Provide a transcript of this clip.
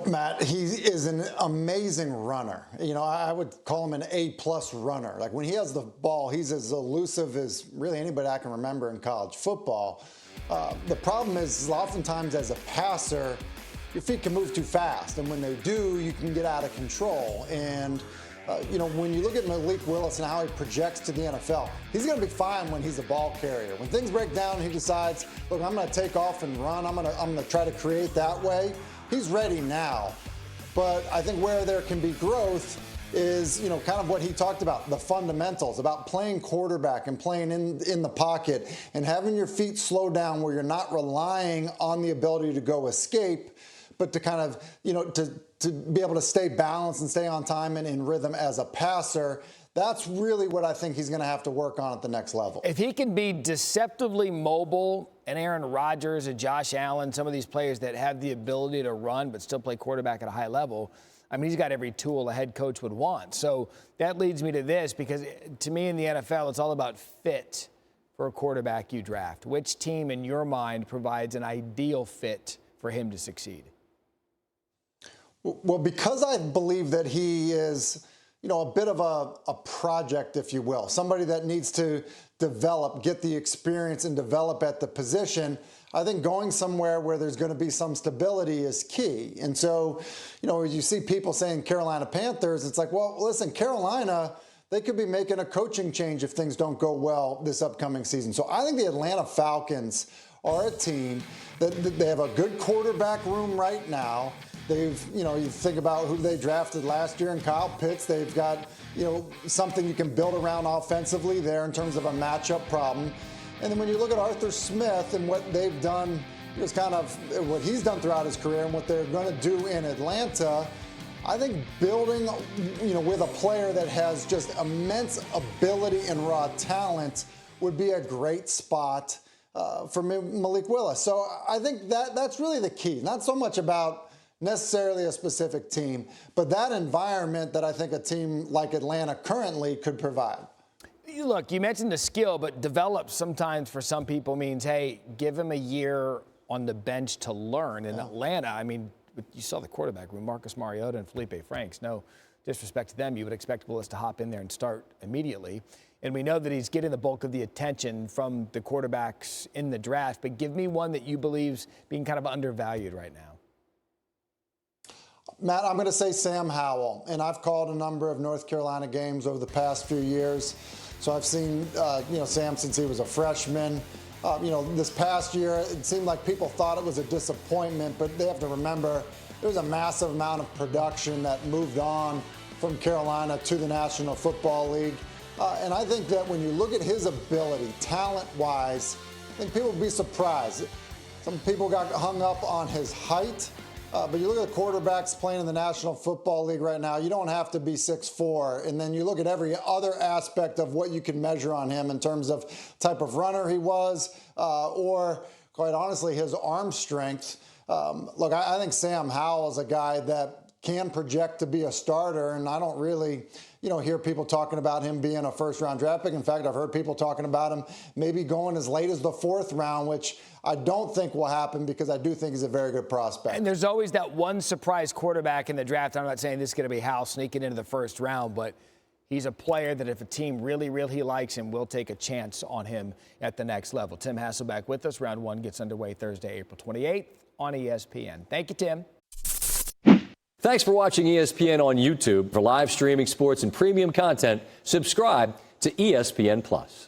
Matt, he is an amazing runner. I would call him an A-plus runner. Like, when he has the ball, he's as elusive as really anybody I can remember in college football. The problem is oftentimes as a passer, your feet can move too fast. And when they do, you can get out of control. And, when you look at Malik Willis and how he projects to the NFL, he's going to be fine when he's a ball carrier. When things break down, he decides, look, I'm going to take off and run. I'm going to try to create that way. He's ready now. But I think where there can be growth is, kind of what he talked about, the fundamentals, about playing quarterback and playing in the pocket and having your feet slow down where you're not relying on the ability to go escape, but to kind of, to be able to stay balanced and stay on time and in rhythm as a passer. That's really what I think he's going to have to work on at the next level. If he can be deceptively mobile, and Aaron Rodgers and Josh Allen, some of these players that have the ability to run but still play quarterback at a high level, I mean, he's got every tool a head coach would want. So that leads me to this, because to me in the NFL, it's all about fit for a quarterback you draft. Which team in your mind provides an ideal fit for him to succeed? Well, because I believe that he is, a bit of a project, if you will, somebody that needs to develop, get the experience and develop at the position, I think going somewhere where there's going to be some stability is key. And so, you see people saying Carolina Panthers, it's like, well, listen, Carolina, they could be making a coaching change if things don't go well this upcoming season. So I think the Atlanta Falcons are a team that they have a good quarterback room right now. They've, you think about who they drafted last year in Kyle Pitts. They've got, something you can build around offensively there in terms of a matchup problem. And then when you look at Arthur Smith and what they've done, it's kind of what he's done throughout his career and what they're going to do in Atlanta, I think building, with a player that has just immense ability and raw talent would be a great spot for Malik Willis. So I think that's really the key. Not so much about necessarily a specific team, but that environment that I think a team like Atlanta currently could provide. Look, you mentioned the skill, but develop sometimes for some people means, hey, give him a year on the bench to learn. In Atlanta, I mean, you saw the quarterback room, Marcus Mariota and Felipe Franks. No disrespect to them. You would expect Willis to hop in there and start immediately. And we know that he's getting the bulk of the attention from the quarterbacks in the draft. But give me one that you believe's being kind of undervalued right now. Matt, I'm going to say Sam Howell, and I've called a number of North Carolina games over the past few years. So I've seen, Sam since he was a freshman. This past year, it seemed like people thought it was a disappointment, but they have to remember there was a massive amount of production that moved on from Carolina to the National Football League. And I think that when you look at his ability, talent-wise, I think people would be surprised. Some people got hung up on his height. But you look at the quarterbacks playing in the National Football League right now, you don't have to be 6'4". And then you look at every other aspect of what you can measure on him in terms of type of runner he was, or quite honestly, his arm strength. Look, I think Sam Howell is a guy that can project to be a starter, and I don't really hear people talking about him being a first-round draft pick. In fact, I've heard people talking about him maybe going as late as the 4th round, which I don't think will happen because I do think he's a very good prospect. And there's always that one surprise quarterback in the draft. I'm not saying this is going to be Howell sneaking into the 1st round, but he's a player that if a team really, really likes him, will take a chance on him at the next level. Tim Hasselbeck with us. Round 1 gets underway Thursday, April 28th on ESPN. Thank you, Tim. Thanks for watching ESPN on YouTube. For live streaming sports and premium content, subscribe to ESPN+.